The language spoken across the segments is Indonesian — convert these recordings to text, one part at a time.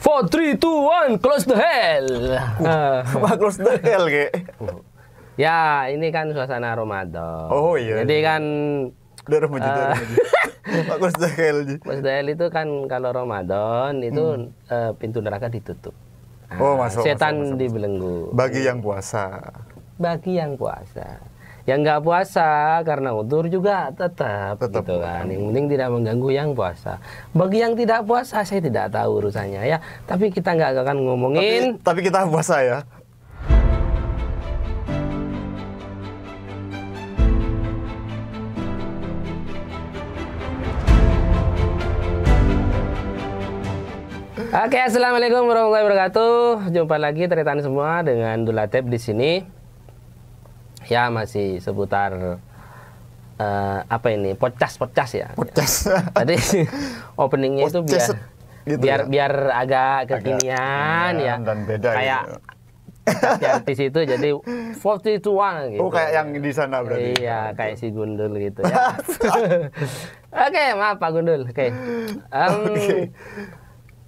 4, 3, 2, 1, close the hell. Close the hell kayak. Ya, ini kan suasana Ramadan. Oh iya. Jadi kan Udah remaja. Close the hell. Close the hell itu kan kalau Ramadan itu pintu neraka ditutup. Oh, masuk. Setan dibelenggu. Bagi yang puasa. Bagi yang puasa. Yang nggak puasa karena udzur juga tetap gitu kan. Yang penting tidak mengganggu yang puasa. Bagi yang tidak puasa saya tidak tahu urusannya ya. Tapi kita nggak akan ngomongin. Tapi kita puasa ya. Oke, assalamualaikum warahmatullahi wabarakatuh. Jumpa lagi teman-teman semua dengan Dulatep di sini. Ya, masih seputar apa ini? Podcast ya. Podcast. Tadi openingnya itu Podcast gitu biar agak kekinian ya. Dan beda kayak gitu. artis itu jadi 42 gitu. Oh, kayak yang di sana berarti. Iya, kayak si Gundul gitu ya. Oke, maaf Pak Gundul. Oke.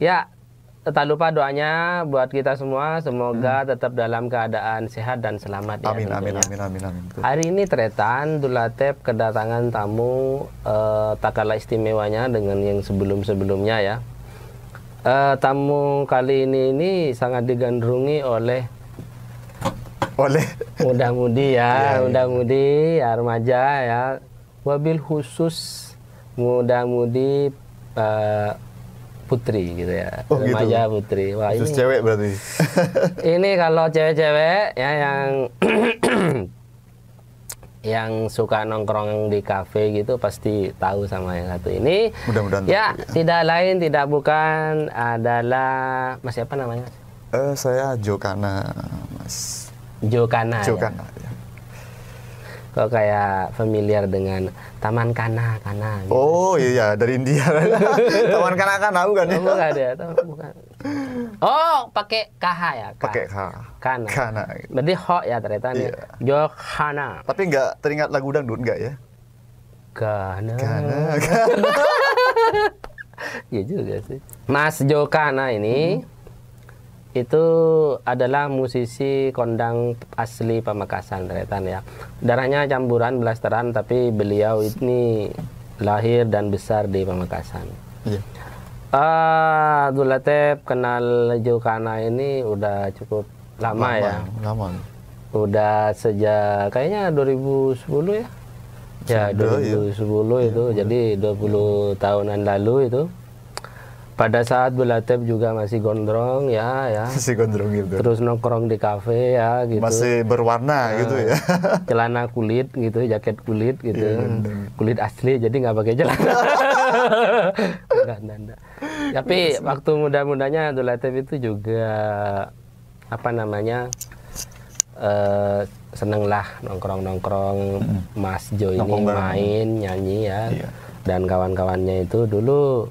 Ya, tak lupa doanya buat kita semua, semoga tetap dalam keadaan sehat dan selamat ya. Amin. Betul. Hari ini Tretan Dulatep kedatangan tamu tak kalah istimewanya dengan yang sebelum-sebelumnya ya. Tamu kali ini sangat digandrungi oleh muda-mudi ya, muda-mudi ya, remaja ya, wabil khusus muda-mudi putri gitu ya, remaja gitu. Putri. Wah, khusus ini cewek berarti. Ini kalau cewek-cewek ya yang suka nongkrong di kafe gitu pasti tahu sama yang satu ini. Mudah-mudahan ya, tahu, ya. Tidak lain tidak bukan adalah Mas siapa namanya? Saya Jokana, Mas. Jokana. Ya. Kok kayak familiar dengan Taman Kana gitu. Oh iya, dari India. Taman Kana bukan ya? Bukan ya, bukan. Oh, pakai KH ya? Pakai K. Kana. Gitu. Berarti ho ya ternyata nih. Jokana. Tapi nggak teringat lagu dangdut nggak ya? Kana. Kana. Iya juga sih. Mas Jokana ini itu adalah musisi kondang asli Pamekasan Tretan ya. Darahnya campuran blasteran tapi beliau ini lahir dan besar di Pamekasan. Iya. Dulatep kenal Jokana ini udah cukup lama ya. Lama. Udah sejak kayaknya 2010 ya. Ya, 2010 itu. Jadi 20 tahunan lalu itu. Pada saat Dulatep juga masih gondrong ya. Masih gondrong gitu. Terus nongkrong di kafe ya gitu. Masih berwarna gitu ya. Celana kulit gitu, jaket kulit gitu. Iya, kulit asli jadi nggak pakai celana. Enggak. Tapi waktu muda-mudanya Dulatep itu juga apa namanya? Seneng lah nongkrong-nongkrong. Mas Jo ini main nyanyi ya. Iya. Dan kawan-kawannya itu dulu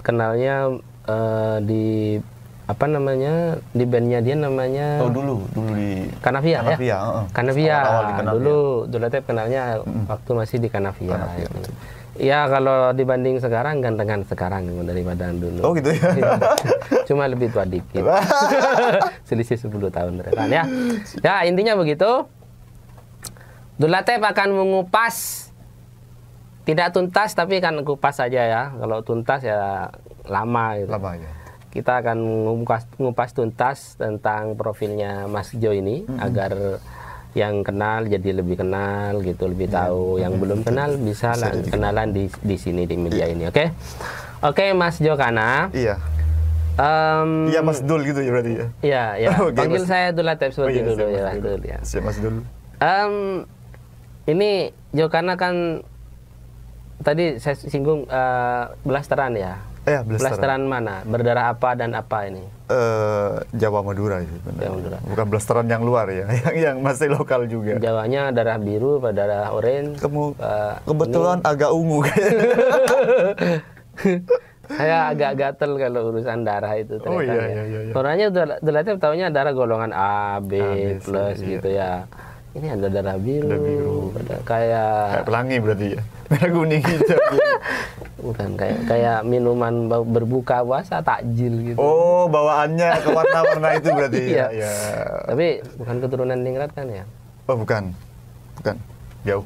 kenalnya di apa namanya, di bandnya dia namanya dulu di Kanavia ya. Kanavia. Dulu Dulatep kenalnya waktu masih di Kanavia. Gitu. Ya kalau dibanding sekarang gantengan sekarang daripada dulu. Oh gitu ya. Cuma lebih tua dikit. Selisih 10 tahun ternyata ya. Ya intinya begitu. Dulatep akan mengupas, tidak tuntas tapi kan kupas saja ya. Kalau tuntas ya lama gitu. Lama ya. Kita akan ngupas tuntas tentang profilnya Mas Jo ini agar yang kenal jadi lebih kenal gitu, lebih tahu. Yang belum kenal bisa lah kenalan di sini di media ini, oke? Oke, Mas Jokana. Iya. Iya Mas Dul gitu ya berarti ya. Iya. Okay, panggil saya Dulatep seperti dulu ya, Mas Dul ya. Siap Mas Dul. Ini Jokana kan tadi saya singgung blasteran ya. Blasteran mana? Berdarah apa dan apa ini? Jawa Madura sih. Jawa Madura. Bukan blasteran yang luar ya, yang masih lokal juga. Jawanya darah biru, darah orange. Kebetulan ini agak ungu kayaknya. Saya agak gatel kalau urusan darah itu. Oh iya. Orangnya Dulatep taunya darah golongan A, B, plus gitu ya. Ini ada darah biru. Kayak pelangi berarti ya. Merah kuning hijau. Bukan kayak minuman berbuka puasa takjil gitu. Oh, bawaannya ke warna-warna itu berarti. Iya. Ya. Tapi bukan keturunan Ningrat kan ya? Oh, bukan. Bukan. Jauh.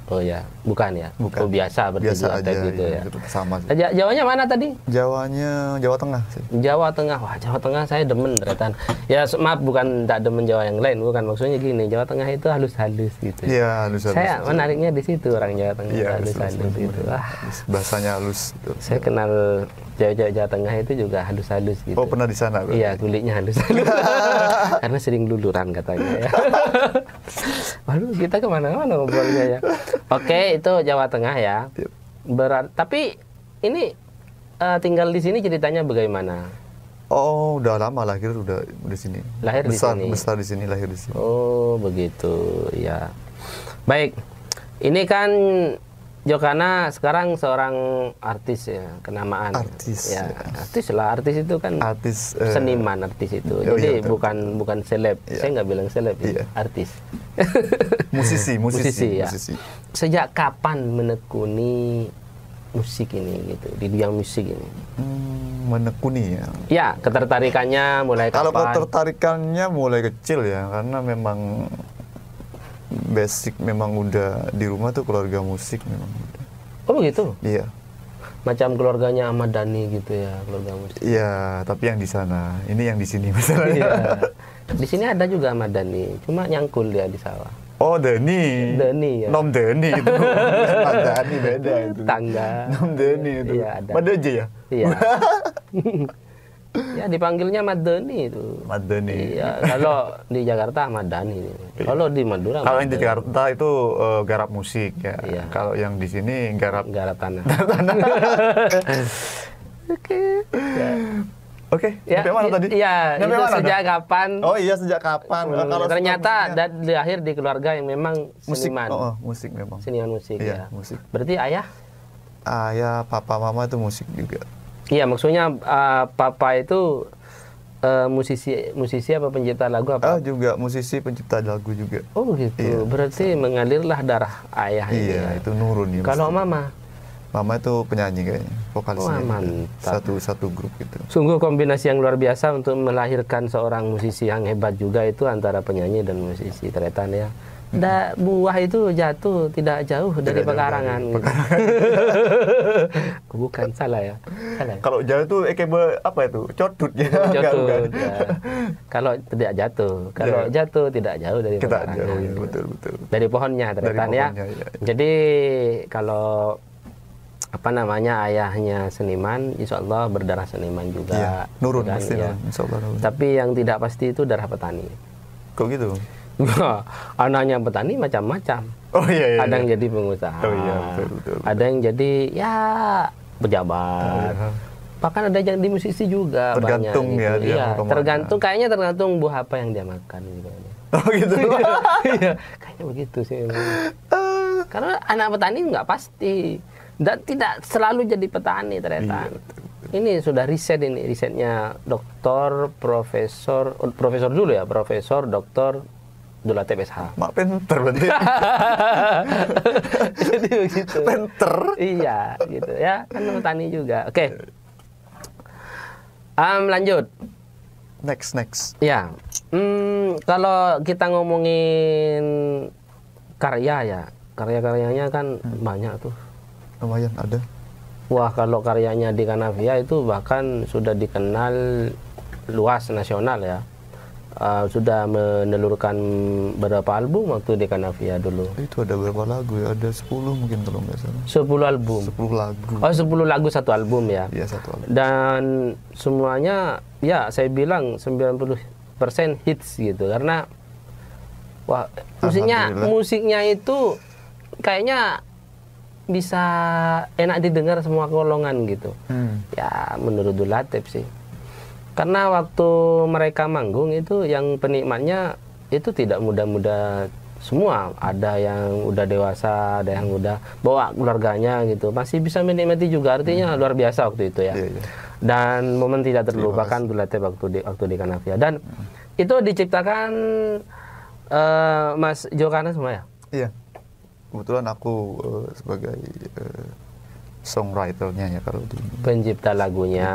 Oh ya, bukan ya? Bukan. Oh biasa berarti Biasa aja gitu ya. Sama sih. Jawanya mana tadi? Jawanya Jawa Tengah sih. Jawa Tengah. Wah, Jawa Tengah saya demen ternyata. Ya maaf, bukan tak demen Jawa yang lain, bukan, maksudnya gini, Jawa Tengah itu halus-halus gitu. Iya, halus-halus. Saya menariknya di situ, orang Jawa Tengah Iya, halus-halus gitu. Wah, bahasanya halus. saya kenal cewek-cewek Jawa Tengah itu juga halus-halus gitu. Oh, pernah di sana berarti? Iya, kulitnya halus-halus. Karena sering luluran katanya ya. Waduh, kita kemana-mana ngobrolnya ya. Oke, itu Jawa Tengah ya. Tapi ini tinggal di sini ceritanya bagaimana? Oh, udah lama lahir udah di sini. Lahir di sini. Besar di sini, lahir di sini. Oh, begitu. Ya. Baik. Ini kan Jokana sekarang seorang artis ya, kenamaan. Artis. Ya, artis lah. Artis itu kan Artis seniman, artis itu. Oh, Jadi iya, bukan seleb. Iya. Saya nggak bilang seleb, Iya. artis. musisi ya. Sejak kapan menekuni musik ini gitu, di bidang musik ini? Menekuni ya. Ya, ketertarikannya mulai Kalau kapan? ketertarikannya mulai kecil ya, karena memang basic memang udah di rumah tuh keluarga musik memang udah. Oh begitu? Iya. Macam keluarganya Ahmad Dhani gitu ya, keluarga musik. Iya, tapi yang di sana, ini yang di sini masalahnya. Iya. Di sini ada juga Ahmad Dhani, cuma nyangkul dia di sawah. Oh, Dhani. Dhani ya. Nom Dhani itu. Ahmad Dhani beda itu. Tangga. Nom Dhani itu. Iya, ada. Madeje ya? Iya. Ya dipanggilnya Ahmad Dhani itu. Ahmad Dhani. Iya, kalau di Jakarta Ahmad Dhani. Kalau di Madura Kalau Ahmad yang di Dhani. Jakarta itu garap musik ya. Iya. Kalau yang di sini garap Garap tanah. Oke, sampai mana tadi? Iya, Sampai itu mana sejak dah? kapan? Oh iya, sejak kapan? Kalau Ternyata musiknya- lahir di keluarga yang memang musik. seniman. Oh, musik memang. Seniman musik Iya, ya. musik. Berarti ayah? Ayah, papa, mama itu musik juga. Iya, maksudnya papa itu musisi apa pencipta lagu apa? Juga musisi pencipta lagu juga. Oh gitu. Iya. Berarti mengalirlah darah ayah ini. Iya, ya. itu nurun ya. Kalau mesti. mama? Mama itu penyanyi kayaknya, vokalisnya. Wah, mantap. Satu grup gitu. Sungguh kombinasi yang luar biasa untuk melahirkan seorang musisi yang hebat juga itu antara penyanyi dan musisi ternyata ya. Buah itu jatuh tidak jauh dari jauh pekarangan. dari Gitu. Bukan, salah ya. Salah. Kalau jauh itu apa itu? Codut ya. Jatuh. Bukan. Ya. Kalau tidak jatuh, kalau Ya. jatuh tidak jauh dari Kita pekarangan. jauh, ya, Gitu. betul. Dari pohonnya ternyata ya. pohonnya, ya. Jadi kalau apa namanya ayahnya seniman, insya Allah berdarah seniman juga. Iya, nurun Dan, pasti ya. nurun, insya Allah nurun. Tapi yang tidak pasti itu darah petani. Kok gitu? Anaknya petani macam-macam. Oh iya. Ada yang jadi pengusaha. Oh iya, betul. Ada yang jadi ya pejabat. Iya. Bahkan ada yang di musisi juga. Tergantung banyak, ya gitu. dia Iya, mau kemana. tergantung buah apa yang dia makan gitu. Oh gitu. Iya, kayaknya begitu sih. Karena anak petani nggak pasti dan tidak selalu jadi petani ternyata. Iya, Ini sudah risetnya profesor dulu ya, Profesor Doktor Dulatif SH. Mak pinter berarti. Jadi begitu. Pinter. Iya, gitu ya. Kan petani juga. Oke. Lanjut. Next. Ya. Kalau kita ngomongin karya ya, karya-karyanya kan banyak tuh. Lumayan ada. Wah, kalau karyanya di Kanavia itu bahkan sudah dikenal luas nasional ya. Sudah menelurkan beberapa album waktu di Kanavia dulu. Itu ada berapa lagu ya? Ada 10 mungkin kalau nggak salah. 10 album. 10 lagu. Oh, 10 lagu satu album ya. Iya, satu album. Dan semuanya ya saya bilang 90% hits gitu karena wah, Alhamdulillah. musiknya itu kayaknya bisa enak didengar semua golongan gitu. Ya menurut Dulatif sih. Karena waktu mereka manggung itu yang penikmatnya itu tidak muda-muda semua. Ada yang udah dewasa, ada yang udah bawa keluarganya gitu. Masih bisa menikmati juga, artinya luar biasa waktu itu ya. Iya. Dan momen tidak terlupakan Dulatif waktu di Kanavia. Dan itu diciptakan Mas Jokana semua ya? Iya. kebetulan aku sebagai songwriter-nya ya kalau di Pencipta lagunya.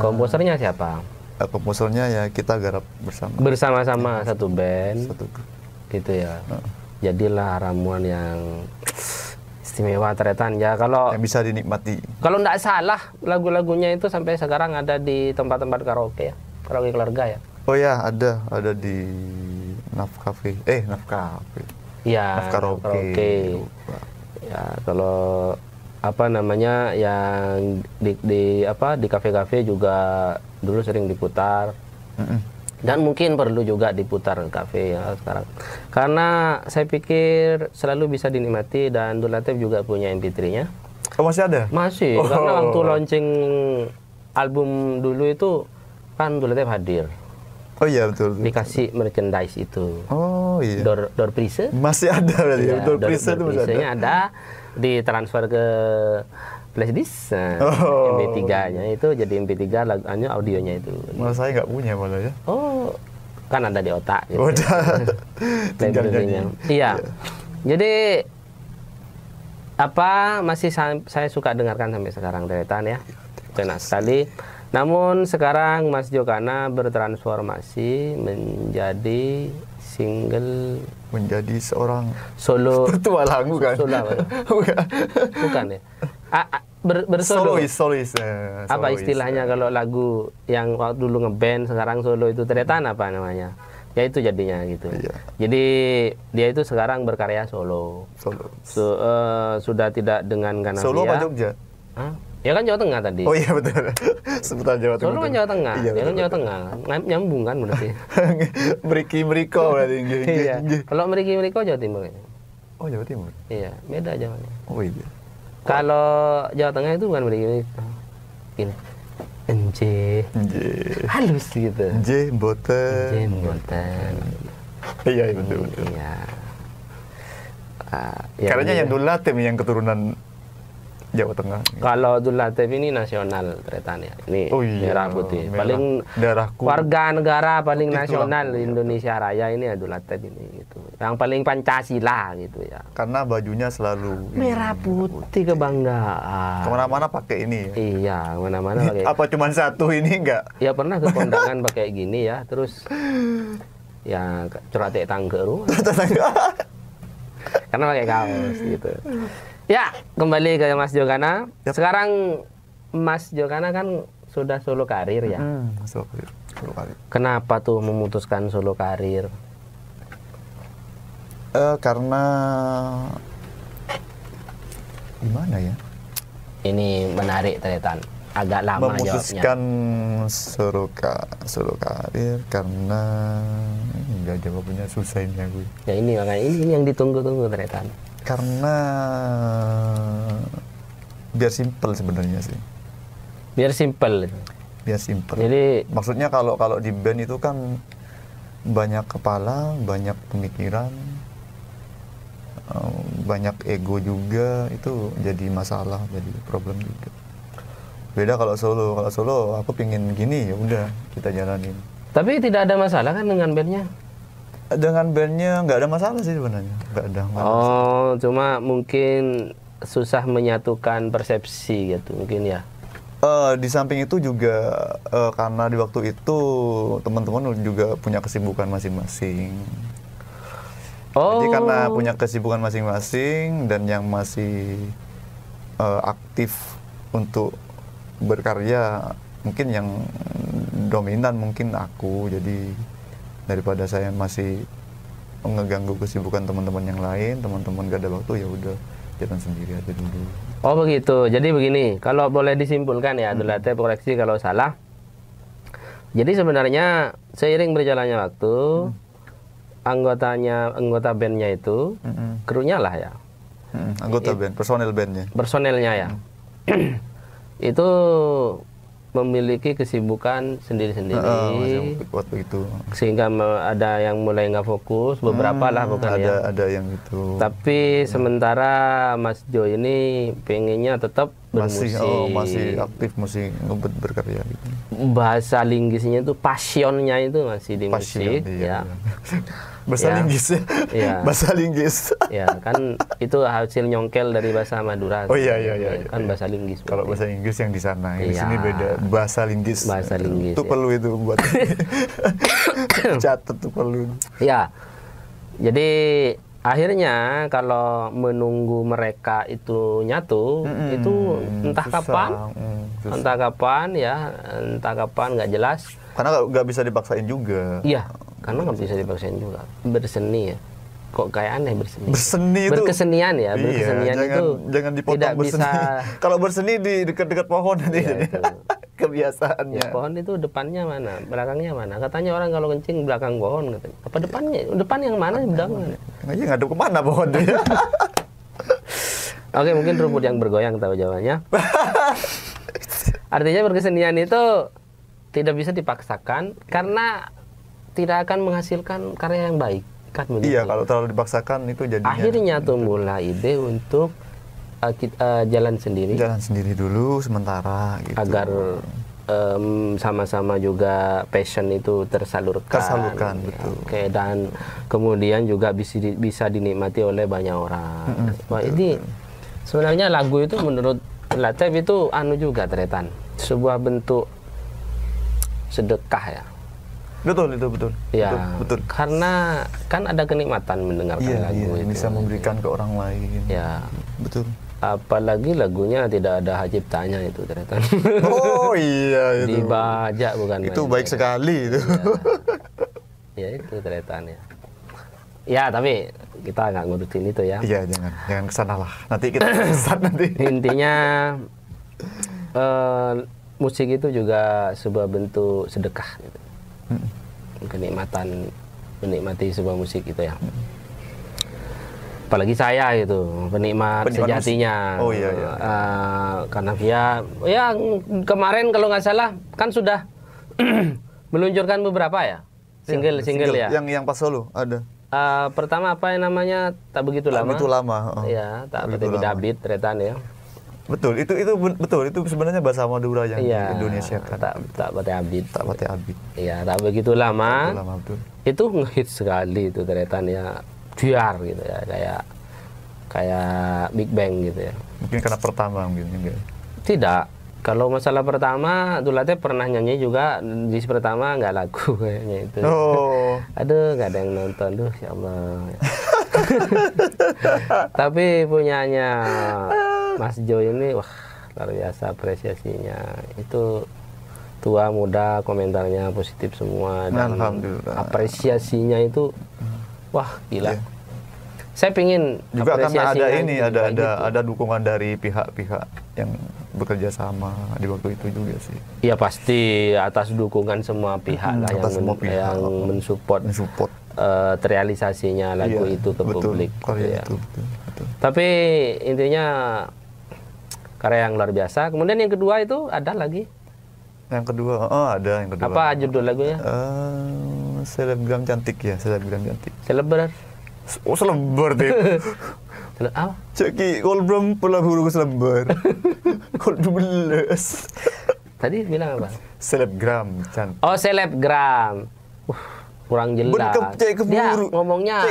Komposernya siapa? Komposernya ya kita garap bersama. Bersama-sama satu band. Satu grup. Gitu ya. Jadilah ramuan yang istimewa Tretan ya. Kalau yang bisa dinikmati. Kalau tidak salah lagu-lagunya itu sampai sekarang ada di tempat-tempat karaoke ya. Karaoke keluarga ya. Oh ya, ada di Naf Cafe. Naf Cafe. Iya, Naf Karaoke. Ya, kalau apa namanya yang di kafe-kafe juga dulu sering diputar. Dan mungkin perlu juga diputar ke kafe ya sekarang. Karena saya pikir selalu bisa dinikmati dan Dulatif juga punya MP3-nya. Oh, masih ada? Masih, karena waktu launching album dulu itu kan Dulatif hadir. Oh iya betul. Dikasih merchandise itu. Oh iya. Door prize. Masih ada berarti. Ya, door prize itu masih ada. Ada ditransfer ke flashdisk. MP3-nya itu jadi MP3 lagunya audionya itu. Malah saya nggak punya malah ya. Oh, kan ada di otak gitu. Tinggal nyanyi. Iya. Jadi apa masih saya suka dengarkan sampai sekarang Tretan ya. Enak sekali. Namun sekarang Mas Jokana bertransformasi menjadi single, menjadi seorang solo petualang bukan? Solo apa? Bukan ya? Bersolo. Solois. Apa istilahnya kalau lagu yang waktu dulu ngeband sekarang solo itu Tretan apa namanya? Ya itu jadinya gitu. Iya. Jadi dia itu sekarang berkarya solo. Sudah tidak dengan Ganavia. Solo apa Jogja? Hah? Ya kan Jawa Tengah tadi. Oh iya betul. Sebutan Jawa Tengah. Solo kan Jawa Tengah. Iya, Dia kan Jawa Tengah. Nyambung kan berarti. Meriko berarti. Iya. Kalau Meriko Jawa Timur. Oh Jawa Timur. Iya, beda Jawanya. Oh iya. Kalau Jawa Tengah itu bukan Meriko. Gini. Enje. Halus gitu. Enje mboten. Iya betul. Iya. Karena yang Dulatif yang keturunan Jawa Tengah. Kalau Dulatif ini nasional Tretan ya. Ini merah putih. Paling darahku. Warga negara paling nasional di Indonesia Raya ini ya Dulatif ini gitu. Yang paling Pancasila gitu ya. Karena bajunya selalu merah putih kebanggaan. Kemana-mana pakai ini. Ya? Iya, kemana-mana pakai. Apa cuma satu ini enggak? Ya pernah ke kondangan pakai gini ya. Terus ya curatek tangga rumah. Karena pakai kaos gitu. Ya, kembali ke Mas Jokana. Yep. Sekarang Mas Jokana kan sudah solo karir ya. Solo karir. Kenapa tuh memutuskan solo karir? Karena gimana ya? Ini menarik Tretan. Agak lama memutuskan solo karir karena enggak jawabnya susah ini aku. Ya ini makanya ini yang ditunggu-tunggu Tretan. Karena biar simpel sebenarnya sih. Biar simpel. Biar simpel. Jadi maksudnya kalau di band itu kan banyak kepala, banyak pemikiran, banyak ego juga, itu jadi masalah, jadi problem juga. Beda kalau solo. Kalau solo aku pingin gini ya udah kita jalanin. Tapi tidak ada masalah kan dengan bandnya? Dengan bandnya nggak ada masalah sih sebenarnya, nggak ada. Cuma mungkin susah menyatukan persepsi gitu mungkin ya. Di samping itu juga karena di waktu itu teman-teman juga punya kesibukan masing-masing. Jadi karena punya kesibukan masing-masing dan yang masih aktif untuk berkarya mungkin yang dominan mungkin aku, jadi daripada saya masih ngeganggu kesibukan teman-teman yang lain, teman-teman gak ada waktu, ya udah jalan sendiri aja dulu. Oh begitu. Jadi begini, kalau boleh disimpulkan ya, Dulatif koreksi kalau salah. Jadi sebenarnya seiring berjalannya waktu, anggota bandnya itu, krunya lah ya. Anggota band, personelnya ya. Itu memiliki kesibukan sendiri-sendiri waktu itu, sehingga ada yang mulai nggak fokus, beberapa lah bukan ya. Ada yang itu. Tapi sementara Mas Jo ini pengennya tetap bermusik. Masih aktif, masih ngebet berkarya gitu. Bahasa linggisnya itu passionnya itu masih di musik ya. Bahasa linggis ya. Iya. Bahasa linggis. Ya, kan itu hasil nyongkel dari bahasa Madura. Oh iya. Kan bahasa linggis. Kalau bahasa Inggris yang di sana, yang di Iya. sini beda. Bahasa linggis. Bahasa linggis, Itu ya. perlu itu buat catat tuh perlu. Ya. Jadi akhirnya kalau menunggu mereka itu nyatu, itu entah susah. kapan, Susah. entah kapan nggak jelas. Karena nggak bisa dipaksain juga. Iya, karena nggak bisa dipaksain juga. Berseni ya, kok kayak aneh berseni. Berseni itu Berkesenian ya, iya, berkesenian itu jangan dipotong tidak berseni. bisa. Kalau berseni di dekat-dekat pohon nanti. Iya, itu. Kebiasaannya. Ya, pohon itu depannya mana, belakangnya mana? Katanya orang kalau kencing belakang pohon, katanya. Apa depannya? Depan yang mana? Belakang. Aja ngadep kemana pohon tuh ya? Oke, mungkin rumput yang bergoyang tahu jawabannya. Artinya berkesenian itu tidak bisa dipaksakan karena tidak akan menghasilkan karya yang baik. Kan begitu. Iya, kalau terlalu dipaksakan itu jadinya. Akhirnya tumbuhlah ide untuk jalan sendiri. Jalan sendiri dulu sementara gitu. Agar sama-sama juga passion itu tersalurkan. Tersalurkan, betul. Oke, dan kemudian juga bisa dinikmati oleh banyak orang. Wah, ini sebenarnya lagu itu menurut Latif itu juga Tretan, sebuah bentuk sedekah ya. Betul itu betul. Ya, betul. Karena kan ada kenikmatan mendengarkan lagu itu. Bisa memberikan ke orang lain. Ya. Betul. Apalagi lagunya tidak ada hak ciptanya itu Tretan. Oh iya itu. Dibajak bukan Itu main. baik sekali itu. Ya itu Tretan ya. Ya tapi kita nggak ngurusin itu ya. Iya jangan kesana lah. Nanti kita kesat nanti. Intinya musik itu juga sebuah bentuk sedekah. Gitu. Menikmati sebuah musik itu ya. Apalagi saya itu penikmat sejatinya. Oh iya. Karena ya kemarin kalau nggak salah kan sudah meluncurkan beberapa ya single ya. Yang pas solo ada. Pertama apa yang namanya tak begitu lama. Itu lama. Ya tak begitu David Tretan ya. Betul itu betul itu sebenarnya bahasa Madura yang Indonesia kan. Tak Pate Abid. Tak Pate Abid. Iya tak begitu lama. Betul. Itu ngehit sekali itu Tretan ya. Biar gitu ya kayak Big Bang gitu ya. Mungkin karena pertama mungkin enggak. Tidak. Kalau masalah pertama, Dulate pernah nyanyi juga di pertama nggak lagu kayaknya itu. Oh. Aduh, nggak ada yang nonton, duh ya Allah. Tapi punyanya Mas Jo ini, wah luar biasa apresiasinya. Itu tua muda komentarnya positif semua dan Alhamdulillah. Apresiasinya itu, wah gila. Yeah. Saya pingin juga karena ada ini gitu. ada dukungan dari pihak-pihak yang bekerja sama di waktu itu juga sih. Iya pasti atas dukungan semua pihak lah yang mensupport terrealisasinya lagu itu ke publik. Gitu ya. Betul. Tapi intinya karya yang luar biasa. Kemudian yang kedua itu ada lagi. Yang kedua ada yang kedua. Apa judul lagunya? Selebgram cantik ya, selebgram cantik. Selebar. Oh selebar deh. Apa? Ceki kolbram pula huruf selebar. Kol 12. Tadi bilang apa? Selebgram cantik. Oh selebgram. Kurang jelas. Dia ngomongnya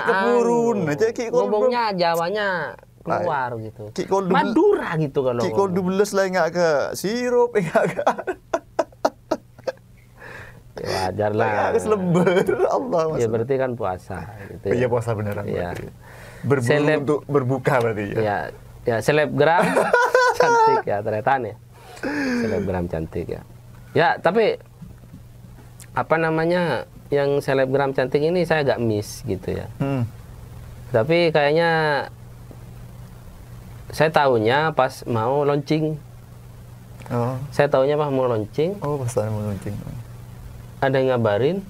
ngomongnya Jawanya keluar gitu. Madura gitu kalau. Ki kol 12 lah enggak ke sirup enggak ke. Ya, wajar lah. Kayak selebar. Allah Mas. Ya berarti kan puasa gitu. Iya puasa beneran. Ya. Berburu untuk berbuka berarti ya. Ya selebgram cantik ya ternyata ya. Selebgram cantik ya. Ya, tapi apa namanya yang selebgram cantik ini saya agak miss gitu ya. Tapi kayaknya saya tahunya pas mau launching. Oh. Saya tahunya pas mau launching. Oh, pas mau launching. Ada yang ngabarin,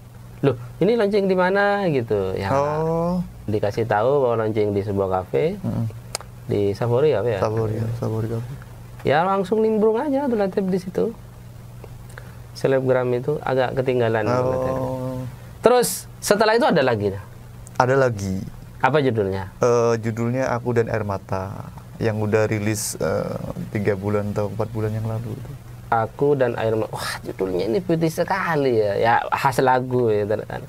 loh ini launching di mana gitu ya. Oh. Dikasih tahu bahwa launching di sebuah kafe di Savory apa ya? Savory Cafe. Ya langsung nimbrung aja tuh Latif di situ. Selebgram itu agak ketinggalan. Oh. Terus setelah itu ada lagi. Ada lagi. Apa judulnya? Judulnya Aku dan Air Mata yang udah rilis 3 bulan atau 4 bulan yang lalu. Aku dan Air Mata. Wah judulnya ini putih sekali ya. Ya khas lagu ya kan.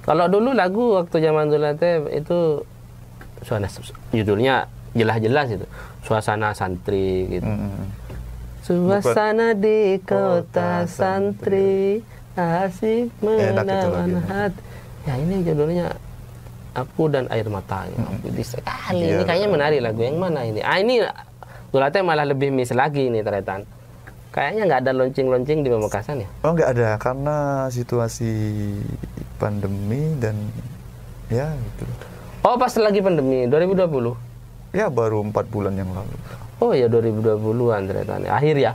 Kalau dulu lagu waktu zaman Dulatev itu judulnya jelas-jelas itu, suasana santri gitu. Suasana di kota santri asik menawan hati. Ya ini judulnya Aku dan Air Mata. Ini sekali. Ini kayaknya menarik lagu yang mana ini? Ini Dulatev malah lebih miss lagi ini Tretan. Kayaknya nggak ada launching di Pamekasan ya? Oh nggak ada, karena situasi pandemi dan ya gitu. Oh pas lagi pandemi 2020? Ya baru 4 bulan yang lalu. Oh ya 2020-an ternyata. Akhir ya?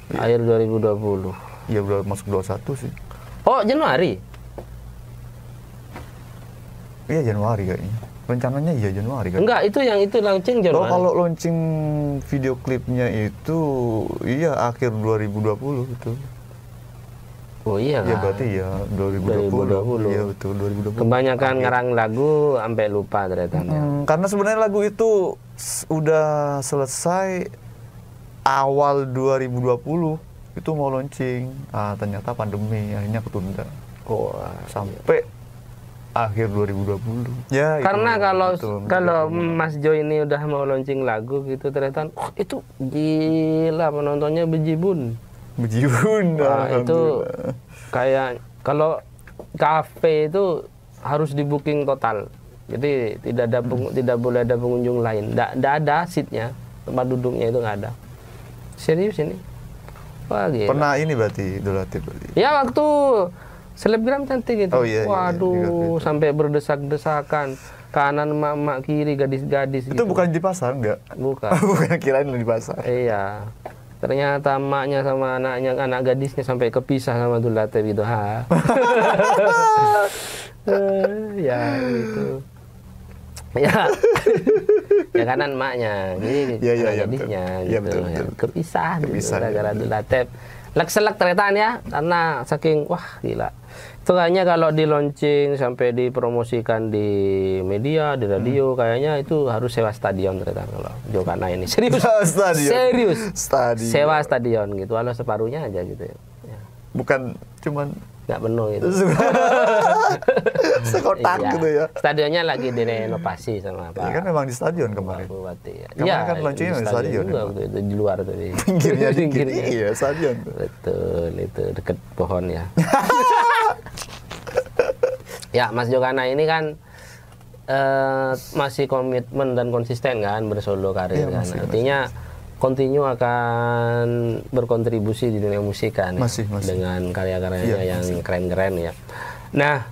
Ya. Akhir 2020. Ya udah masuk 21 sih. Oh Januari? Iya Januari kayaknya. Rencananya iya Januari kan? Enggak, itu yang itu launching Januari. Oh kalau launching video klipnya itu iya akhir 2020 itu. Oh iya kan? Ya berarti ya 2020. Iya betul 2020. Kebanyakan ngarang lagu sampai lupa ternyata. Karena sebenarnya lagu itu udah selesai awal 2020 itu mau launching. Ternyata pandemi akhirnya ketunda. Oh, sampai akhir 2020. Ya, karena kalau Mas Jo ini udah mau launching lagu gitu ternyata itu gila penontonnya bejibun. Itu kayak kalau kafe itu harus di booking total. Jadi tidak boleh ada pengunjung lain. Tidak ada seatnya, tempat duduknya itu nggak ada. Serius ini. Wah, gila. Pernah ini berarti Dulatev. Ya waktu selebgram cantik gitu. Oh, iya, waduh, sampai berdesak-desakan. Kanan emak-emak, kiri gadis-gadis itu gitu. Bukan di pasar enggak? Bukan. Bukan, kirain di pasar. Iya. Ternyata emaknya sama anak gadisnya sampai kepisah sama Dulatev gitu. Ya gitu. Ya. Ya kanan emaknya, jadi gadisnya gitu. Betul. Kepisah gitu gara-gara Dulatev. Lek-selek ternyata ya, karena saking wah gila. Itu kayaknya kalau di launching sampai dipromosikan di media, di radio, kayaknya itu harus sewa stadion ternyata kalau Jokana ini. Serius. Serius. Stadion. Sewa stadion gitu, walau separuhnya aja gitu ya. Bukan cuman nggak penuh gitu. Sekotak iya. gitu ya. Stadionnya lagi direnovasi sama Pak. Iya kan memang di stadion kemarin. Iya, kan launchingnya di stadion. Itu di luar tuh. Pinggirnya. Iya, stadion. Betul, itu deket pohon ya. Ya, Mas Jokana ini kan masih komitmen dan konsisten kan bersolo karir kan. Artinya continue akan berkontribusi di dunia musik kan masih. Dengan karya-karyanya yang keren-keren ya. Nah,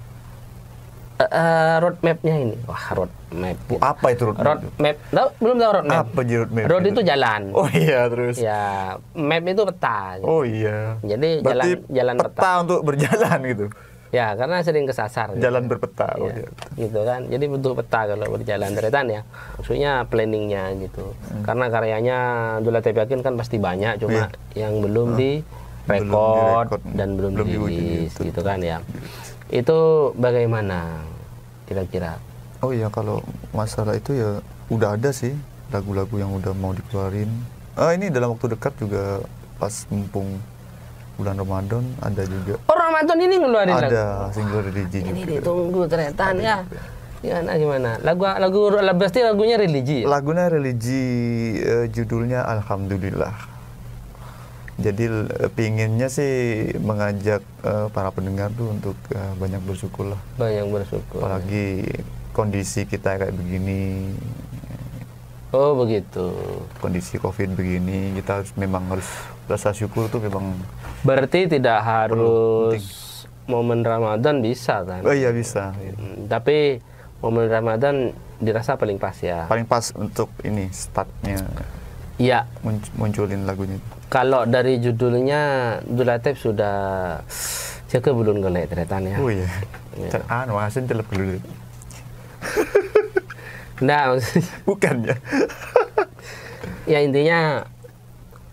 roadmap-nya ini, wah roadmap. Apa itu roadmap? Belum tahu roadmap. Apa roadmap? Road itu jalan. Oh iya terus. Ya, map itu peta. Gitu. Oh iya. Jadi jalan peta untuk berjalan gitu. Ya, karena sering kesasar. Jalan gitu. berpeta. Oh, ya, gitu kan. Jadi butuh peta kalau berjalan deretan ya. Maksudnya planningnya gitu. Karena karyanya Dulatev yakin kan pasti banyak, cuma yang belum direkod dan belum dirilis gitu kan ya. Itu bagaimana kira-kira? Oh iya, kalau masalah itu ya udah ada sih lagu-lagu yang udah mau dikeluarin. Ini dalam waktu dekat juga pas mumpung bulan Ramadan ada juga. Oh Ramadan ini ngeluarin lagu? Ada single religi juga. Ini ditunggu ternyata ya. Gimana? Lagu pasti lagunya religi. Lagunya religi, judulnya Alhamdulillah. Jadi pinginnya sih mengajak para pendengar tuh untuk banyak bersyukur lah. Banyak bersyukur. Apalagi kondisi kita kayak begini. Oh begitu. Kondisi COVID begini, kita memang harus rasa syukur tuh memang. Berarti tidak harus momen Ramadan bisa kan? Oh iya bisa. Tapi momen Ramadan dirasa paling pas ya. Paling pas untuk ini startnya. Iya. Munculin lagunya. Kalau dari judulnya Dulatev sudah jaga belum golek teretan ya. Oh iya. Asin telep dulu. Nah, bukan ya. Ya intinya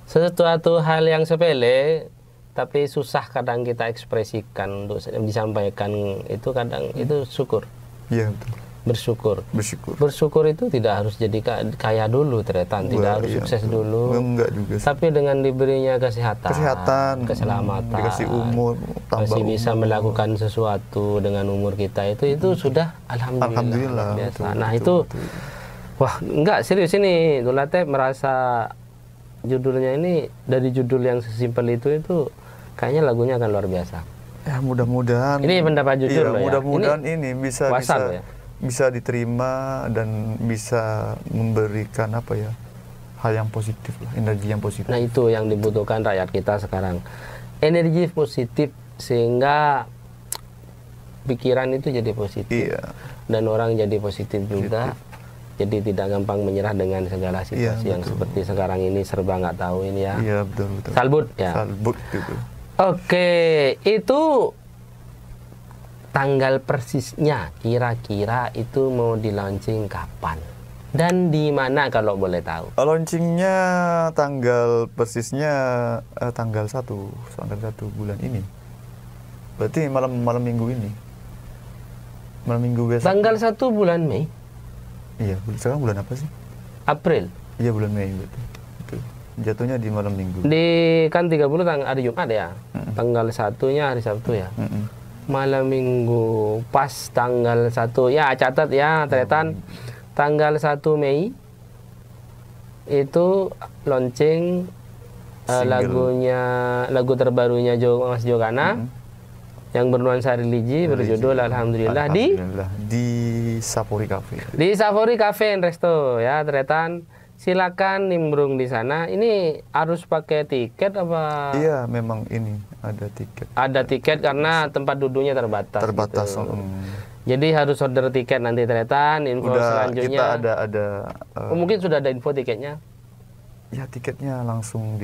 sesuatu hal yang sepele tapi susah kadang kita ekspresikan untuk disampaikan itu kadang itu syukur. Iya betul. bersyukur. Bersyukur. Bersyukur itu tidak harus jadi kaya dulu, Tretan. Tidak harus sukses dulu. Enggak juga sih. Tapi dengan diberinya kesehatan, keselamatan, dikasih umur, masih bisa melakukan sesuatu dengan umur kita itu sudah alhamdulillah biasa. Betul, Nah, betul, itu betul. Wah, enggak serius ini. Dulatep merasa judulnya ini dari judul yang sesimpel itu kayaknya lagunya akan luar biasa. Ya, mudah-mudahan. Ini pendapat jujur loh ya. Mudah-mudahan ini bisa ya? bisa diterima dan bisa memberikan apa ya, hal yang positif lah, energi yang positif. Nah, itu yang dibutuhkan rakyat kita sekarang, energi positif, sehingga pikiran itu jadi positif. Iya. Dan orang jadi positif juga, jadi tidak gampang menyerah dengan segala situasi yang seperti sekarang ini, serba nggak tahu ini ya. Iya, betul. Salbut ya. Salbut gitu. Oke, itu tanggal persisnya kira-kira itu mau di launching kapan dan di mana kalau boleh tahu? Launchingnya tanggal persisnya tanggal 1 bulan ini. Berarti malam minggu ini. Malam minggu besok. Tanggal 1 bulan Mei. Iya, sekarang bulan apa sih? April. Iya, bulan Mei berarti. Itu. Jatuhnya di malam minggu. Di kan 30 hari Jumat ya. Tanggal 1-nya hari Sabtu ya. Malam minggu pas tanggal 1 ya, catat ya Tretan, tanggal 1 Mei itu launching lagu terbarunya Mas Jokana yang bernuansa religi berjudul Alhamdulillah di Safari Cafe. Di Safari Cafe and Resto ya Tretan. Silakan nimbrung di sana. Ini harus pakai tiket apa? Iya, memang ini ada tiket. Ada tiket karena tempat duduknya terbatas. Terbatas. Gitu. Jadi harus order tiket nanti Tretan. Info selanjutnya. Kita ada. Mungkin sudah ada info tiketnya. Ya, tiketnya langsung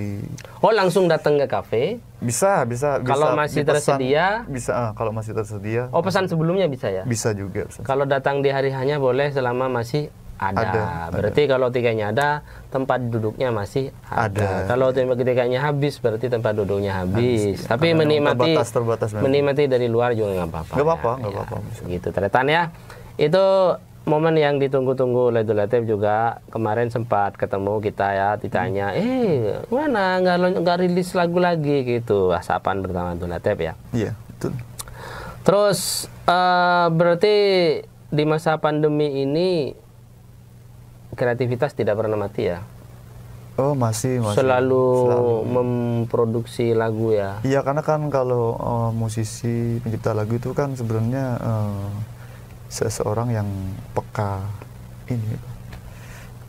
langsung datang ke kafe. Bisa. Kalau masih dipesan, tersedia. Bisa. Kalau masih tersedia. Pesan sebelumnya bisa ya? Bisa juga. Kalau datang di hari hanya boleh selama masih ada. Berarti kalau tiketnya ada, tempat duduknya masih ada. Kalau tiketnya habis, berarti tempat duduknya habis. Tapi terbatas menikmati dari luar juga nggak apa-apa. Nggak apa-apa. Gitu Tretan ya. Itu momen yang ditunggu-tunggu oleh Dulatep juga. Kemarin sempat ketemu kita ya, ditanya, mana nggak rilis lagu lagi gitu. Asapan pertama Dulatep ya. Iya, betul. Terus berarti di masa pandemi ini kreativitas tidak pernah mati ya? Oh, masih. Selalu memproduksi lagu ya? Iya, karena kan kalau musisi pencipta lagu itu kan sebenarnya seseorang yang peka ini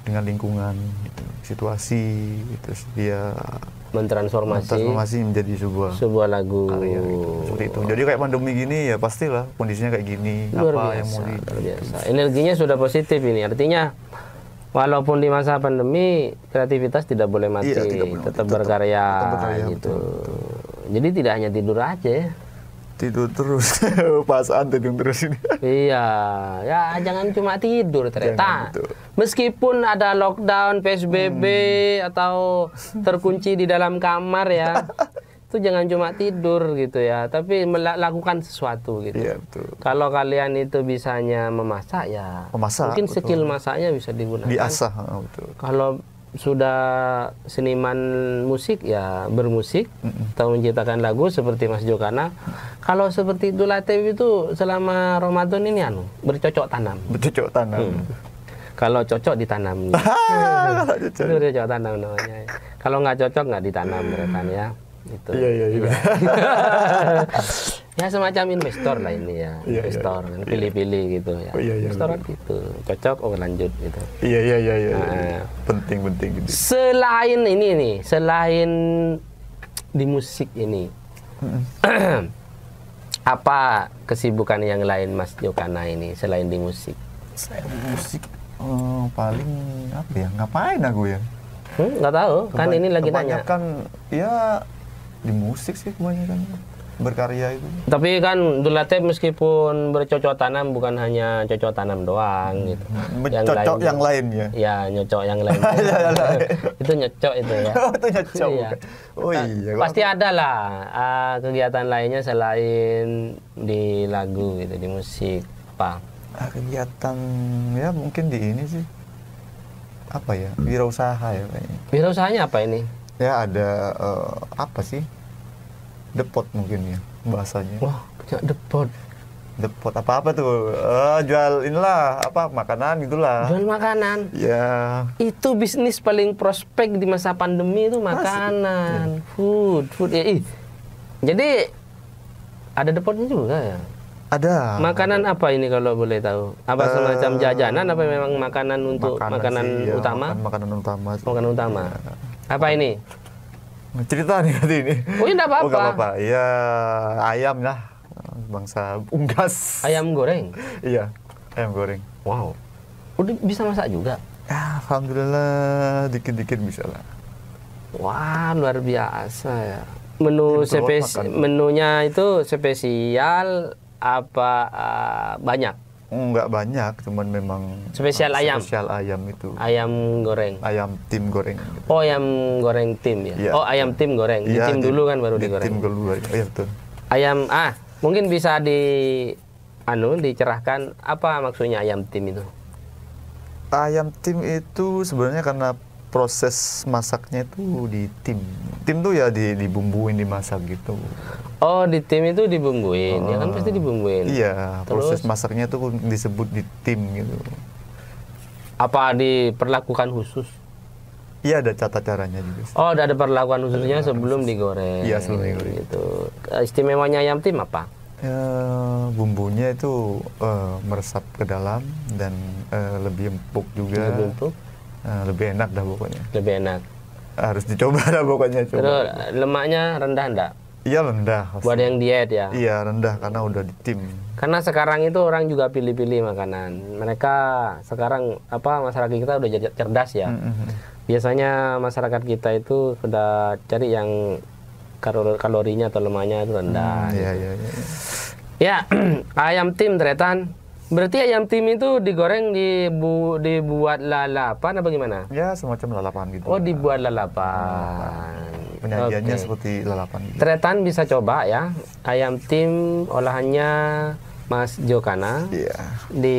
dengan lingkungan, gitu, situasi, terus dia mentransformasi menjadi sebuah lagu karya, gitu. Seperti itu. Jadi kayak pandemi gini ya pastilah kondisinya kayak gini. Luar biasa. Energinya sudah positif ini, artinya walaupun di masa pandemi kreativitas tidak boleh mati, tetap berkarya gitu. Betul. Jadi tidak hanya tidur aja ya. Tidur terus, pasaan tidur terus ini. Iya, ya jangan cuma tidur ternyata. Meskipun ada lockdown, PSBB atau terkunci di dalam kamar ya, itu jangan cuma tidur gitu ya, tapi melakukan sesuatu gitu. Iya, betul. Kalau kalian itu bisanya memasak ya, mungkin skill masaknya bisa digunakan. Diasah, betul. Kalau sudah seniman musik ya bermusik atau menciptakan lagu seperti Mas Jokana. Kalau seperti Dulatep itu selama Ramadan ini bercocok tanam. Kalau cocok ditanam. Itu bercocok tanam namanya. Kalau nggak cocok nggak ditanam rekan ya. Itu. Iya. Ya semacam investor lah ini ya. Investor kan pilih-pilih gitu ya. Investor kan gitu. Cocok lanjut gitu. Iya. Penting gitu. Selain ini nih, selain di musik ini. Apa kesibukan yang lain Mas Jokana ini selain di musik? Selain di musik paling apa ya? Ngapain aku ya? Nggak tahu, kan ini lagi nanya. Kebanyakan ya di musik sih kebanyakan berkarya itu. Tapi kan Dulatep meskipun bercocok tanam bukan hanya cocok tanam doang gitu. Cocok yang lain ya. Ya, nyocok yang lain. Itu nyocok itu ya. Itu nyocok. Iya. Oh iya. Pasti ada lah kegiatan lainnya selain di lagu gitu, di musik apa? Kegiatan ya mungkin di ini sih. Apa ya? Wirausaha ya kayaknya. Wirausahanya apa ini? Ya ada apa sih? Depot mungkin ya bahasanya. Wah, punya depot. Depot apa tuh? Jual inilah apa makanan gitulah. Jual makanan. Ya. Itu bisnis paling prospek di masa pandemi itu makanan, food. Ya, jadi ada depotnya juga ya. Ada. Makanan apa ini kalau boleh tahu? Apa semacam jajanan apa memang makanan untuk makanan sih, utama? Makanan utama. Makanan utama. Ya. Apa ini? Cerita nih tadi ini. Oh, enggak apa-apa. Oh, enggak apa-apa. Ya ayam lah. Bangsa unggas. Ayam goreng. Iya, ayam goreng. Wow. Udah bisa masak juga? Ya, alhamdulillah dikit-dikit bisa lah. Wah, luar biasa ya. Menu makan. menunya itu spesial apa banyak? Enggak banyak, cuman memang Spesial ayam. Spesial ayam itu. Ayam goreng. Ayam tim goreng. Gitu. Oh, ayam goreng tim ya. Iya. Oh, ayam tim goreng. Iya, Tim dulu kan baru digoreng. Tim dulu. Iya betul. Ayam mungkin bisa dicerahkan apa maksudnya ayam tim itu? Ayam tim itu sebenarnya karena proses masaknya itu di tim. Tim tuh ya dibumbuin, dimasak gitu. Oh, di tim itu dibumbuin. Ya kan pasti dibumbuin. Iya, Terus, proses masaknya tuh disebut di tim gitu. apa diperlakukan khusus? Iya, ada tata caranya juga. Oh, ada perlakuan khususnya sebelum digoreng. Iya, sebelum digoreng. Gitu. Istimewanya ayam tim apa? Ya, bumbunya itu meresap ke dalam dan lebih empuk juga. Lebih empuk? Lebih enak dah pokoknya. Lebih enak. Harus dicoba dah pokoknya. Coba. Terus lemaknya rendah enggak? Iya rendah. Buat yang diet ya? Iya rendah karena udah di tim. Karena sekarang itu orang juga pilih-pilih makanan. Mereka sekarang masyarakat kita udah cerdas ya. Biasanya masyarakat kita itu sudah cari yang kalorinya atau lemaknya itu rendah. Iya. Ya, ayam tim Tretan. Berarti ayam tim itu digoreng dibuat lalapan apa gimana? Ya semacam lalapan gitu. Oh, dibuat lalapan. Penyajiannya seperti lalapan gitu. Tretan bisa coba ya. Ayam tim olahannya Mas Jokana. Iya. Di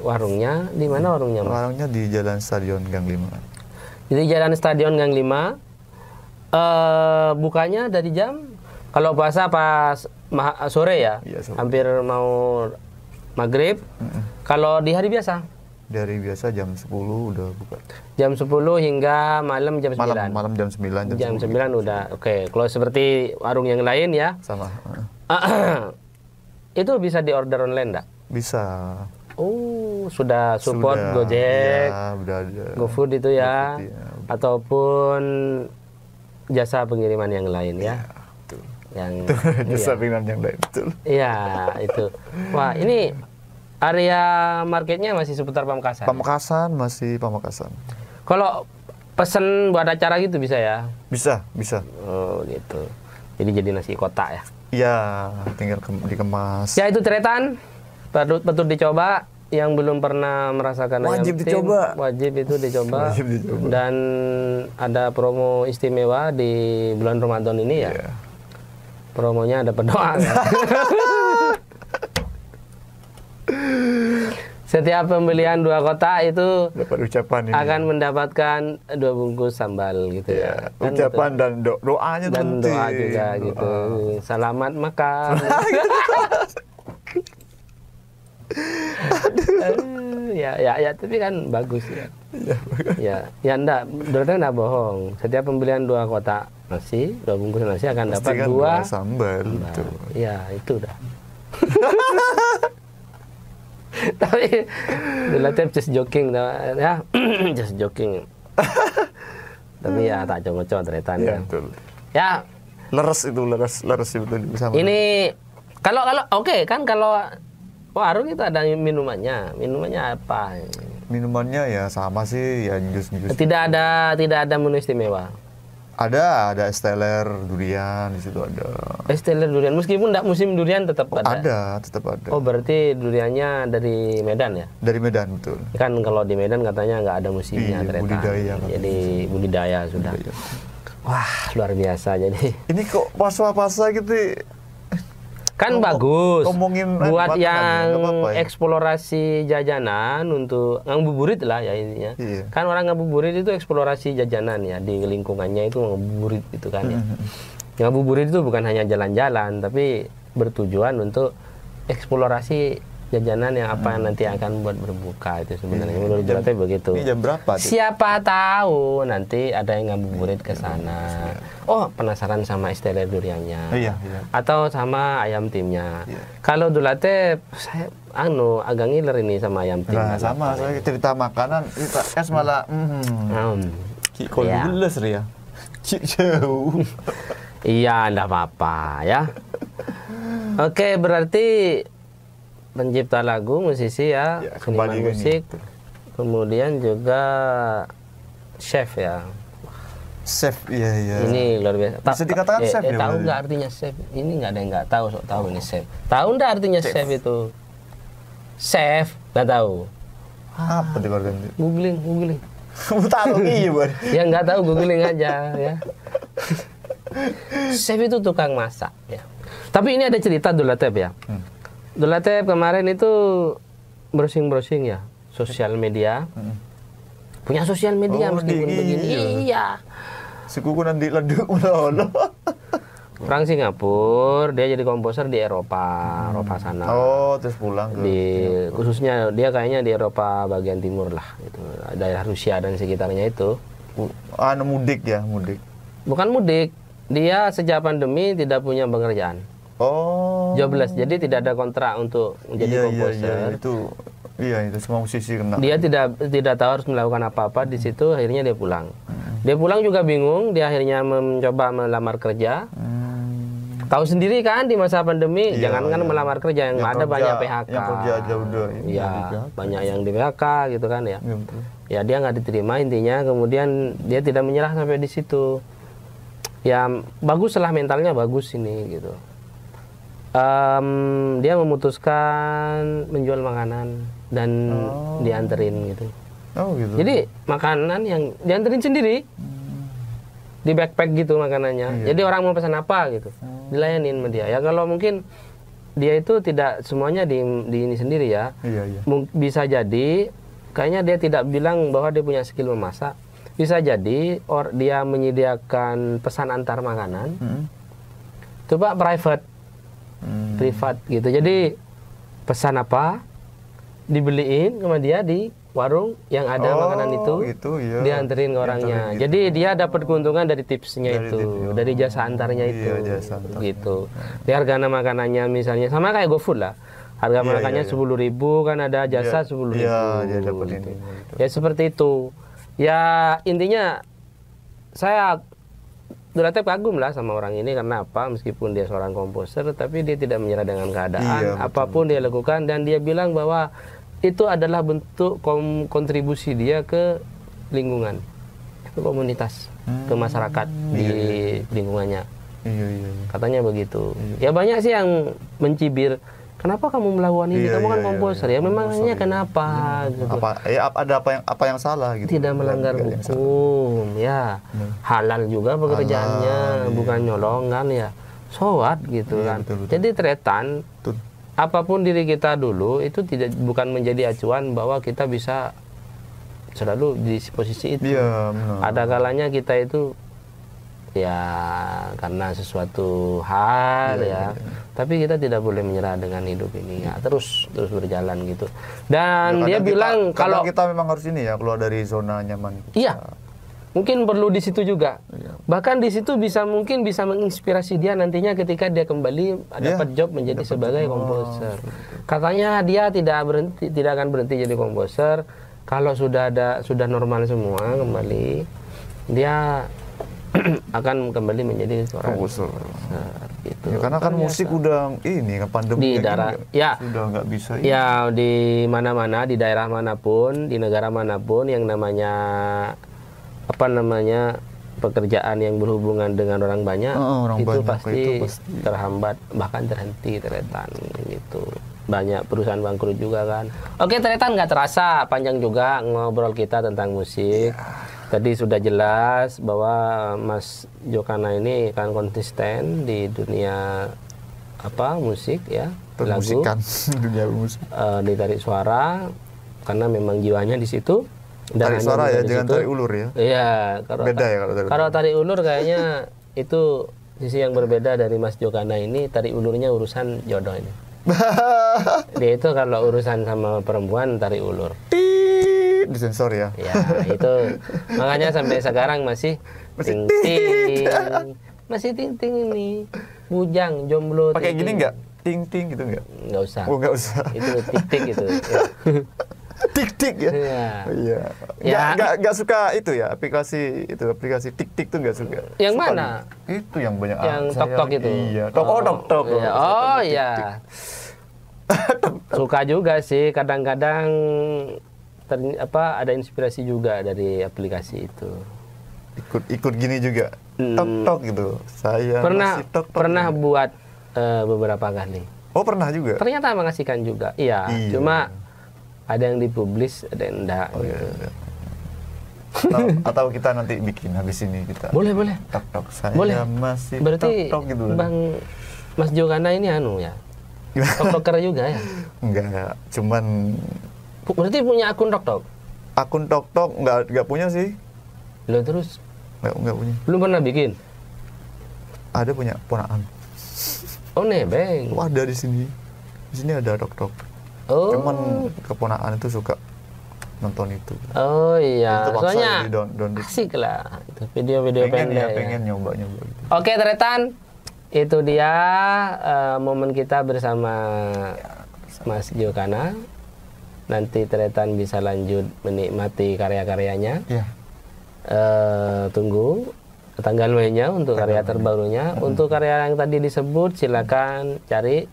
warungnya. Di mana warungnya, Mas? Warungnya di Jalan Stadion Gang 5. Di Jalan Stadion Gang 5. Bukanya dari jam? Kalau puasa pas sore ya? Iya, sore. Hampir mau maghrib. Kalau di hari biasa? Dari biasa jam 10 udah buka. Jam 10 hingga malam jam 9? Malam jam 9. Jam 9 udah. Oke. Kalau seperti warung yang lain ya? Sama. Itu bisa diorder online enggak? Bisa. Oh, sudah support Gojek, ya, udah ada. GoFood itu ya, GoFood, ya. Ataupun jasa pengiriman yang lain ya. Betul. Yang jasa pengiriman yang lain, betul. Iya, itu. Wah, ini area marketnya masih seputar Pamekasan. Pamekasan masih Pamekasan. Kalau pesen buat acara gitu bisa ya? Bisa. Oh, gitu. Jadi nasi kotak ya. Iya, tinggal dikemas. Ya itu Tretan. Patut dicoba. Yang belum pernah merasakan wajib ayam tim, dicoba. Wajib itu dicoba. Wajib dicoba. Dan ada promo istimewa di bulan Ramadan ini ya. Yeah. Promonya ada berdoa. Ya? Setiap pembelian 2 kotak itu dapat ucapan ini. Akan mendapatkan 2 bungkus sambal gitu ya. Kan ucapan gitu. Dan doanya dan penting. Doa juga gitu. Selamat makan. Ya, tapi kan bagus ya. Ya enggak, berarti enggak bohong. Setiap pembelian 2 kotak nasi, 2 bungkus nasi akan dapat kan 2 sambal. Ya, itu dah. Tapi relatif just joking ya. Just joking. Tapi ya tak cocok Tretan ya. Betul. Ya, leres betul bersama. Ini kalau oke kan kalau warung itu ada minumannya. Minumannya apa? Minumannya ya sama sih, ya jus. Tidak ada menu istimewa. Ada es teler durian di situ ada. Es teler durian meskipun tidak musim durian tetap ada. Ada, tetap ada. Oh, berarti duriannya dari Medan ya? Dari Medan, betul. Kan kalau di Medan katanya nggak ada musimnya ternyata. Budidaya. Jadi budidaya sudah. Wah, luar biasa jadi. Ini kok puasa gitu. Kan bagus ngomongin buat makan yang aja, nggak apa-apa ya. eksplorasi jajanan untuk ngabuburit lah ya intinya. Iya. Kan orang ngabuburit itu eksplorasi jajanan ya, di lingkungannya itu ngabuburit itu kan ya. Ngabuburit itu bukan hanya jalan-jalan tapi bertujuan untuk eksplorasi jajanan yang apa yang nanti akan buat berbuka itu sebenarnya. Menurut Zulate begitu. Ini jam berapa tuh? Siapa tahu nanti ada yang ngabuburit ke sana. Oh, penasaran sama es teler duriannya. Iya, iya. Atau sama ayam timnya. Iya. Kalau Zulate saya agak ngiler ini sama ayam tim. Nah, sama saya cerita makanan, cerita es malah kok Iya. geles ya. Jauh. Iya, enggak apa-apa ya. Oke, berarti pencipta lagu, musisi ya, Ya, seniman kembali ke musik, kemudian juga chef ya. Chef, iya. Ini luar biasa. Bisa dikatakan chef ya, tahu berarti? nggak artinya chef? Ini nggak ada yang nggak tahu, sok tahu ini chef. Tahu nggak artinya chef itu? Chef, nggak tahu. Apa tuh kalau ganti? Googling. Tahu iya, Bang. Ya nggak tahu, googling aja ya. Chef itu tukang masak ya. Tapi ini ada cerita Dulatep ya. Dulatep kemarin itu browsing ya, sosial media. Punya sosial media Oh, meskipun iya. begini. Iya. Si kuku nanti leduk ulah. Orang Singapura, dia jadi komposer di Eropa sana. Oh, terus pulang ke Khususnya dia kayaknya di Eropa bagian timur lah, gitu. Daerah Rusia dan sekitarnya itu. mudik ya, mudik. Bukan mudik, dia sejak pandemi tidak punya pekerjaan. Oh. Jobless, jadi tidak ada kontrak untuk menjadi komposer. Itu semua musisi kena. Dia tidak tahu harus melakukan apa-apa di situ, akhirnya dia pulang. Dia pulang juga bingung, dia akhirnya mencoba melamar kerja. Tahu sendiri kan di masa pandemi, Iya, jangankan iya. melamar kerja yang ada banyak PHK. Yang kerja aja udah ini Iya, di PHK. banyak yang di PHK gitu kan ya. Iya, betul. Ya dia nggak diterima intinya, kemudian dia tidak menyerah sampai di situ. Ya baguslah, mentalnya bagus ini gitu. Dia memutuskan menjual makanan dan dianterin gitu. Oh gitu. Jadi makanan yang dianterin sendiri, di backpack gitu makanannya. Iya. Jadi orang mau pesan apa gitu, dilayanin sama dia. Ya kalau mungkin dia itu tidak semuanya di ini sendiri ya. Iya. Bisa jadi kayaknya dia tidak bilang bahwa dia punya skill memasak. Bisa jadi dia menyediakan pesan antar makanan. Coba privat gitu. Jadi pesan apa dibeliin sama dia di warung yang ada makanan itu, gitu, iya. dianterin ke orangnya. Dianterin gitu. Jadi dia dapat keuntungan dari tipsnya Dari itu, tip, dari jasa antarnya itu, jasa antar. gitu. Di harga makanannya misalnya sama kayak GoFood lah. Harga Iya, makannya iya. 10.000 kan ada jasa Iya, 10.000. iya, dia dapat gitu. ini, gitu. Ya seperti itu. Ya intinya saya Dulatep kagum lah sama orang ini karena apa? Meskipun dia seorang komposer, tapi dia tidak menyerah dengan keadaan. Iya, betul, Apapun dia lakukan dan dia bilang bahwa itu adalah bentuk kontribusi dia ke lingkungan, ke komunitas, ke masyarakat di lingkungannya. Iya. Katanya begitu. Ya banyak sih yang mencibir. Kenapa kamu melakukan ini? Kamu kan komposer ya. Memangnya kenapa? Gitu. Ada apa yang salah gitu. Tidak melanggar hukum ya, halal juga pekerjaannya, bukan nyolongan ya, sowat gitu kan. betul. Jadi tretan, Betul. apapun diri kita dulu itu bukan menjadi acuan bahwa kita bisa selalu di posisi itu. Iya, benar. Ada kalanya kita itu ya karena sesuatu hal ya. Tapi kita tidak boleh menyerah dengan hidup ini ya, terus berjalan gitu. Dan Ya, dia bilang kalau kita memang harus ini ya, keluar dari zona nyaman kita. iya, mungkin perlu di situ juga. Bahkan di situ mungkin bisa menginspirasi dia nantinya ketika dia kembali dapat job menjadi sebagai komposer. Katanya dia tidak akan berhenti jadi komposer kalau sudah normal semua kembali. Dia akan kembali menjadi seorang komposer. Gitu. Ya, karena kan musik udah ini kan pandemi Di kayak daerah, gini, ya. sudah nggak bisa. Ya di mana-mana, di daerah manapun, di negara manapun yang namanya pekerjaan yang berhubungan dengan orang banyak, orang itu banyak, pasti itu pasti. terhambat, bahkan terhenti Tretan gitu. Banyak perusahaan bangkrut juga kan. Oke, Tretan nggak terasa panjang juga ngobrol kita tentang musik. Tadi sudah jelas bahwa Mas Jokana ini kan konsisten di dunia musik ya, permusikan dunia musik. Ditarik suara karena memang jiwanya di situ. Tarik suara ya, jangan tarik ulur ya. Iya, beda ya kalau tarik ulur kayaknya itu sisi yang berbeda dari Mas Jokana ini. Tarik ulurnya urusan jodoh ini. Dia itu kalau urusan sama perempuan tarik ulur. Disensor ya. Ya, itu makanya sampai sekarang masih ting-ting. Masih ting-ting ini. Bujang, jomblo. Pakai gini enggak? Ting-ting gitu enggak? Enggak usah. Oh, enggak usah. Itu tik-tik itu. Ya. Tik-tik ya? Iya. Iya. Enggak suka itu ya, aplikasi tik-tik tuh enggak suka. Yang suka mana? Itu yang banyak yang tok-tok itu. Iya. Tok-tok. Iya. Oh iya. Suka juga sih, kadang-kadang ada inspirasi juga dari aplikasi itu. Ikut gini juga. Tok-tok gitu. Saya pernah buat beberapa kali. Oh, pernah juga. Ternyata mengasihkan juga. Iya. Cuma ada yang dipublish, ada yang enggak. Oh, gitu. iya. Atau kita nanti bikin habis ini kita. Boleh. Tok-tok saya boleh. masih berarti tok-tok gitu. Bang Mas Jokana ini ya. Tok-toker juga ya? Enggak, cuman berarti punya akun tok-tok? Akun tok-tok enggak punya sih. Loh terus? Enggak punya. Belum pernah bikin? Ada punya ponakan. Oh nebeng. Oh, ada di sini. Di sini ada tok-tok. Oh. Cuman keponakan itu suka nonton itu. Oh iya. Itu soalnya download. asik lah. Itu video-video pendek. Ya, pengen nyoba gitu. Oke Tretan, itu dia momen kita bersama Mas Jokana. Nanti Tretan bisa lanjut menikmati karya-karyanya. Iya. Tunggu tanggal mainnya untuk karya terbarunya. Untuk karya yang tadi disebut silakan cari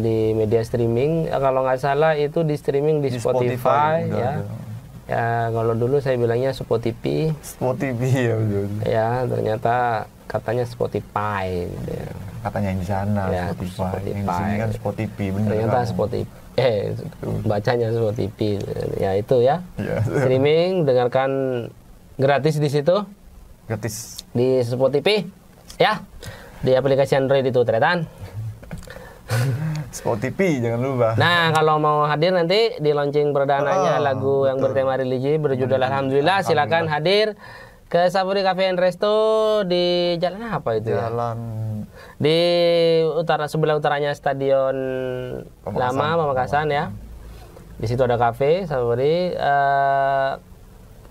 di media streaming. Kalau nggak salah itu di streaming di Spotify ya. Ya kalau dulu saya bilangnya Spotify. Spotify ya betul. Ya ternyata katanya Spotify gitu ya. Katanya yang di sana Ya, Spotify. Yang di Spotify. sini kan Spotify bener. Ternyata kamu. Spotify. Bacanya Spotify. Ya itu ya. Ya. Streaming dengarkan gratis di situ. Gratis. Di Spotify. Ya. Di aplikasi Android itu Tretan. Spotify jangan lupa. Nah, kalau mau hadir nanti di launching perdananya lagu yang bertema religi berjudul Alhamdulillah, silakan hadir ke Sapuri Cafe and Resto di jalan apa itu ya? Jalan Di sebelah utaranya Stadion Lama Pamekasan ya. Di situ ada kafe Sapuri.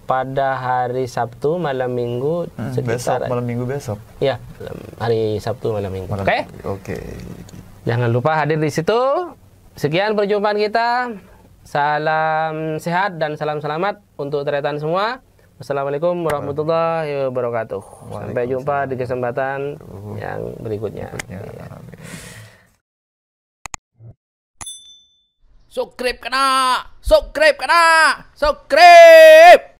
Pada hari Sabtu malam Minggu sekitar besok, malam Minggu besok. Ya, hari Sabtu malam Minggu. Oke? Oke. Jangan lupa hadir di situ. Sekian perjumpaan kita. Salam sehat dan salam selamat untuk Tretan semua. Wassalamualaikum warahmatullahi wabarakatuh. Sampai jumpa di kesempatan yang berikutnya. Subscribe kena, subscribe kena, subscribe.